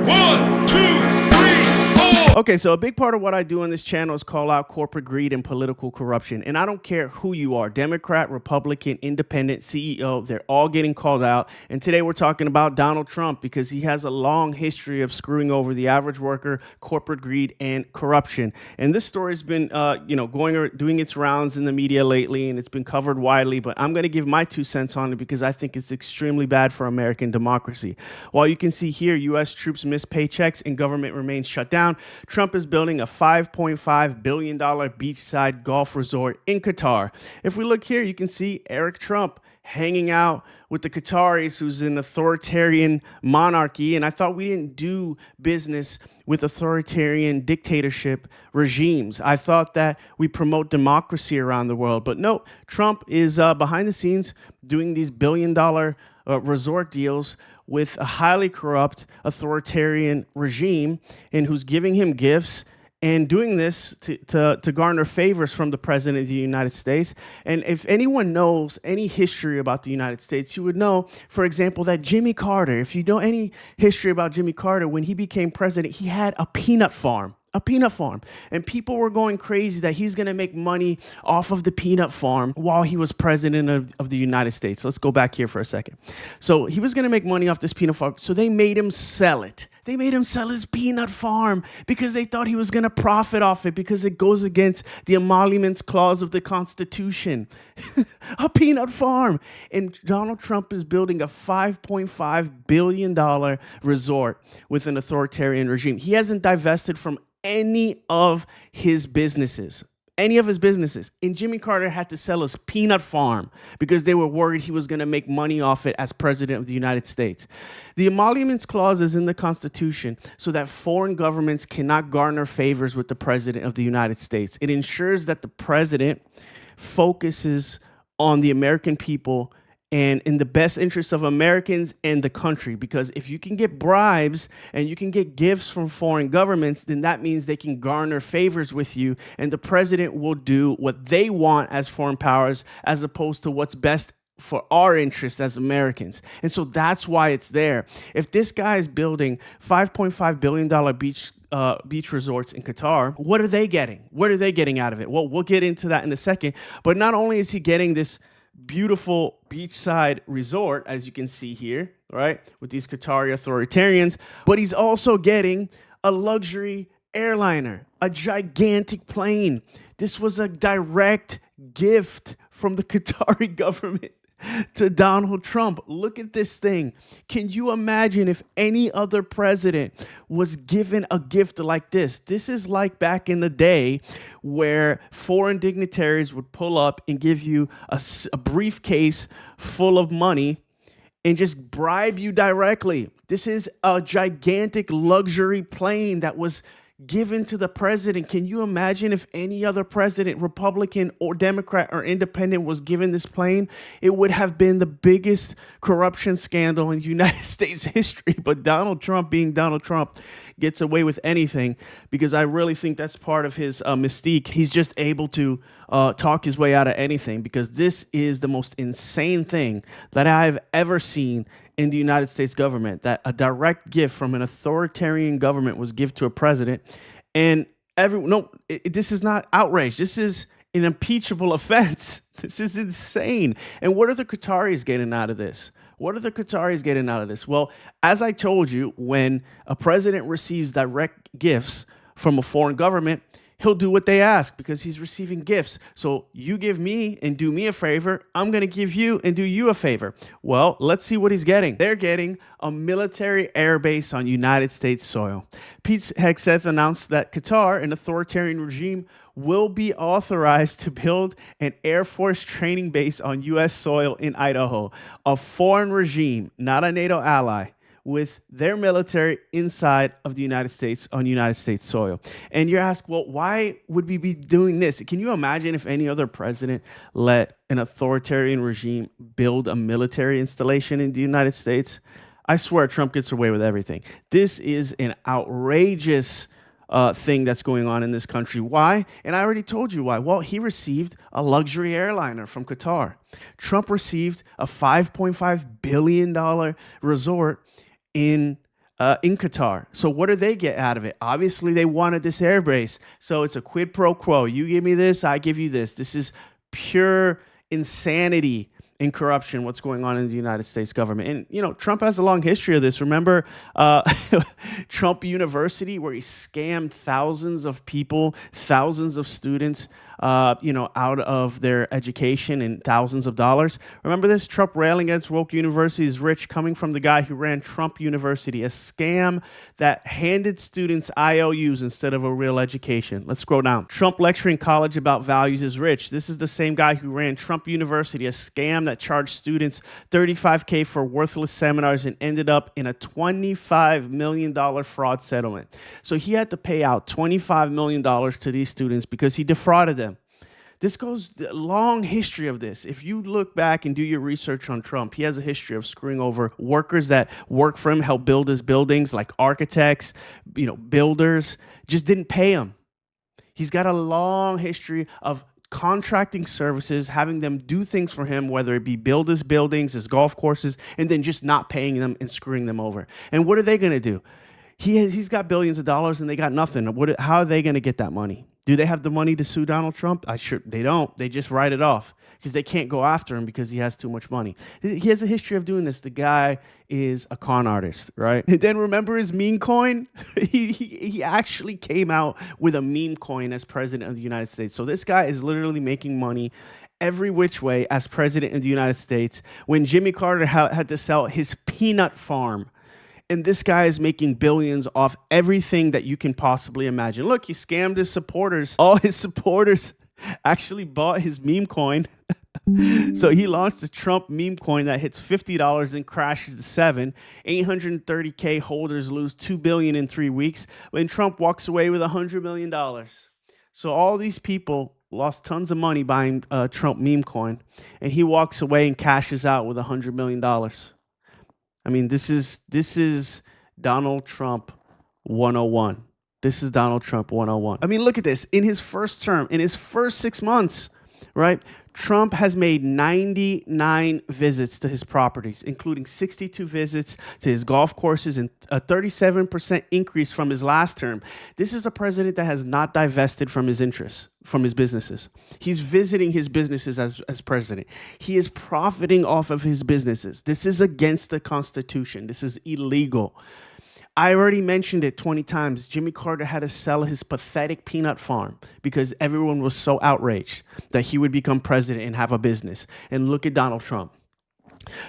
1, 2, 3, 4. Okay, so a big part of what I do on this channel is call out corporate greed and political corruption. And I don't care who you are, Democrat, Republican, independent, CEO, they're all getting called out. And today we're talking about Donald Trump because he has a long history of screwing over the average worker, corporate greed, and corruption. And this story's been, doing its rounds in the media lately, and it's been covered widely. But I'm going to give my 2 cents on it because I think it's extremely bad for American democracy. While you can see here, U.S. troops miss paychecks and government remains shut down, Trump is building a $5.5 billion beachside golf resort in Qatar. If we look here, you can see Eric Trump hanging out with the Qataris, who's an authoritarian monarchy. And I thought we didn't do business with authoritarian dictatorship regimes. I thought that we promote democracy around the world. But no, Trump is behind the scenes doing these billion-dollar resort deals with a highly corrupt authoritarian regime, and who's giving him gifts and doing this to garner favors from the president of the United States. And if anyone knows any history about the United States, you would know, for example, that Jimmy Carter, if you know any history about Jimmy Carter, when he became president, he had a peanut farm. And people were going crazy that he's going to make money off of the peanut farm while he was president of the United States. Let's go back here for a second. So he was going to make money off this peanut farm. So they made him sell it. They made him sell his peanut farm because they thought he was going to profit off it because it goes against the emoluments clause of the Constitution. A peanut farm. And Donald Trump is building a $5.5 billion resort with an authoritarian regime. He hasn't divested from any of his businesses. And Jimmy Carter had to sell his peanut farm because they were worried he was going to make money off it as president of the United States. The emoluments clause is in the Constitution so that foreign governments cannot garner favors with the president of the United States. It ensures that the president focuses on the American people and in the best interest of Americans and the country. Because if you can get bribes and you can get gifts from foreign governments, then that means they can garner favors with you, and the president will do what they want as foreign powers as opposed to what's best for our interests as Americans. And so that's why it's there. If this guy is building $5.5 billion beach resorts in Qatar, what are they getting? What are they getting out of it? Well, we'll get into that in a second. But not only is he getting this beautiful beachside resort, as you can see here, right, with these Qatari authoritarians, but he's also getting a luxury airliner, a gigantic plane. This was a direct gift from the Qatari government to Donald Trump. Look at this thing. Can you imagine if any other president was given a gift like this? This is like back in the day where foreign dignitaries would pull up and give you a briefcase full of money and just bribe you directly. This is a gigantic luxury plane that was given to the president. Can you imagine if any other president, Republican or Democrat or independent, was given this plane? It would have been the biggest corruption scandal in United States history. But Donald Trump, being Donald Trump, gets away with anything because I really think that's part of his mystique. He's just able to talk his way out of anything because this is the most insane thing that I've ever seen in the United States government, that a direct gift from an authoritarian government was given to a president. And this is not outrage. This is an impeachable offense. This is insane. And what are the Qataris getting out of this? Well, as I told you, when a president receives direct gifts from a foreign government, he'll do what they ask because he's receiving gifts. So you give me and do me a favor, I'm going to give you and do you a favor. Well, let's see what he's getting. They're getting a military airbase on United States soil. Pete Hegseth announced that Qatar, an authoritarian regime, will be authorized to build an Air Force training base on U.S. soil in Idaho. A foreign regime, not a NATO ally, with their military inside of the United States on United States soil. And you're asked, well, why would we be doing this? Can you imagine if any other president let an authoritarian regime build a military installation in the United States? I swear Trump gets away with everything. This is an outrageous thing that's going on in this country. Why? And I already told you why. Well, he received a luxury airliner from Qatar. Trump received a $5.5 billion resort in in Qatar. So what do they get out of it? Obviously, they wanted this airbase. So it's a quid pro quo. You give me this, I give you this. This is pure insanity and corruption, what's going on in the United States government. And, you know, Trump has a long history of this. Remember Trump University, where he scammed thousands of people, thousands of students, out of their education and thousands of dollars. Remember this? Trump railing against woke universities rich, coming from the guy who ran Trump University, a scam that handed students IOUs instead of a real education. Let's scroll down. Trump lecturing college about values is rich. This is the same guy who ran Trump University, a scam that charged students $35K for worthless seminars and ended up in a $25 million fraud settlement. So he had to pay out $25 million to these students because he defrauded them. This goes a long history of this. If you look back and do your research on Trump, he has a history of screwing over workers that work for him, help build his buildings, like architects, builders, just didn't pay him. He's got a long history of contracting services, having them do things for him, whether it be build his buildings, his golf courses, and then just not paying them and screwing them over. And what are they going to do? He's got billions of dollars and they got nothing. How are they going to get that money? Do they have the money to sue Donald Trump? They don't. They just write it off because they can't go after him because he has too much money. He has a history of doing this. The guy is a con artist, right? And then remember his meme coin? He actually came out with a meme coin as president of the United States. So this guy is literally making money every which way as president of the United States when Jimmy Carter had to sell his peanut farm. And this guy is making billions off everything that you can possibly imagine. Look, he scammed his supporters. All his supporters actually bought his meme coin. So he launched a Trump meme coin that hits $50 and crashes to $7. 830K holders lose $2 billion in 3 weeks when Trump walks away with $100 million. So all these people lost tons of money buying Trump meme coin, and he walks away and cashes out with $100 million. I mean, this is Donald Trump 101. This is Donald Trump 101. I mean, look at this. In his first term, in his first 6 months, right, Trump has made 99 visits to his properties, including 62 visits to his golf courses and a 37% increase from his last term. This is a president that has not divested from his interests, from his businesses. He's visiting his businesses as president. He is profiting off of his businesses. This is against the Constitution. This is illegal. I already mentioned it 20 times. Jimmy Carter had to sell his pathetic peanut farm because everyone was so outraged that he would become president and have a business. And look at Donald Trump.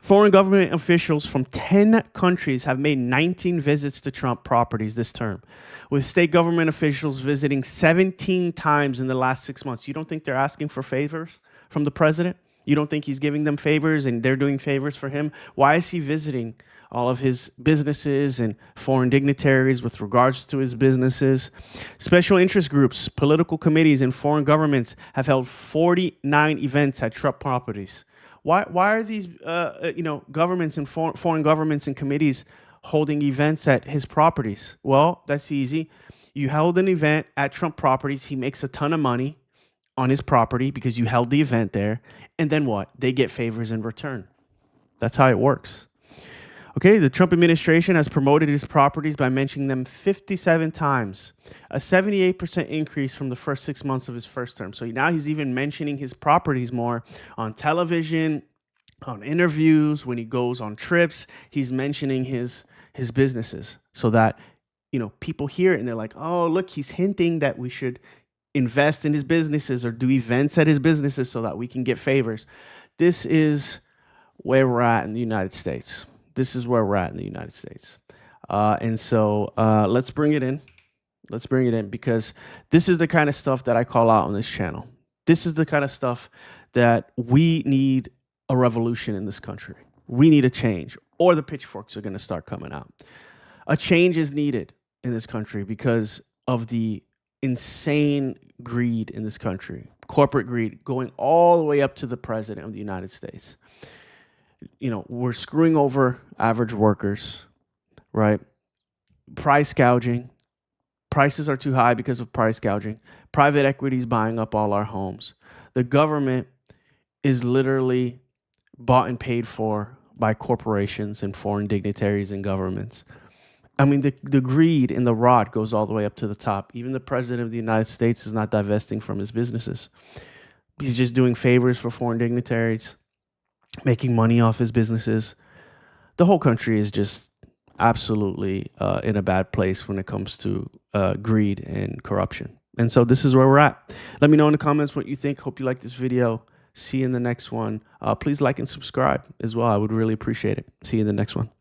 Foreign government officials from 10 countries have made 19 visits to Trump properties this term, with state government officials visiting 17 times in the last 6 months. You don't think they're asking for favors from the president? You don't think he's giving them favors and they're doing favors for him? Why is he visiting all of his businesses and foreign dignitaries with regards to his businesses? Special interest groups, political committees, and foreign governments have held 49 events at Trump properties. Why are these governments and foreign governments and committees holding events at his properties? Well, that's easy. You held an event at Trump properties. He makes a ton of money on his property because you held the event there. And then what? They get favors in return. That's how it works. Okay, the Trump administration has promoted his properties by mentioning them 57 times, a 78% increase from the first 6 months of his first term. So now he's even mentioning his properties more on television, on interviews, when he goes on trips. He's mentioning his businesses so that, people hear it and they're like, oh, look, he's hinting that we should invest in his businesses or do events at his businesses so that we can get favors. This is where we're at in the United States. This is where we're at in the United States. And so let's bring it in. Let's bring it in because this is the kind of stuff that I call out on this channel. This is the kind of stuff that we need a revolution in this country. We need a change or the pitchforks are going to start coming out. A change is needed in this country because of the insane greed in this country, corporate greed going all the way up to the president of the United States. We're screwing over average workers, right? Price gouging. Prices are too high because of price gouging. Private equity is buying up all our homes. The government is literally bought and paid for by corporations and foreign dignitaries and governments. I mean, the greed and the rot goes all the way up to the top. Even the president of the United States is not divesting from his businesses. He's just doing favors for foreign dignitaries, making money off his businesses. The whole country is just absolutely in a bad place when it comes to greed and corruption. And so this is where we're at. Let me know in the comments what you think. Hope you like this video. See you in the next one. Please like and subscribe as well. I would really appreciate it. See you in the next one.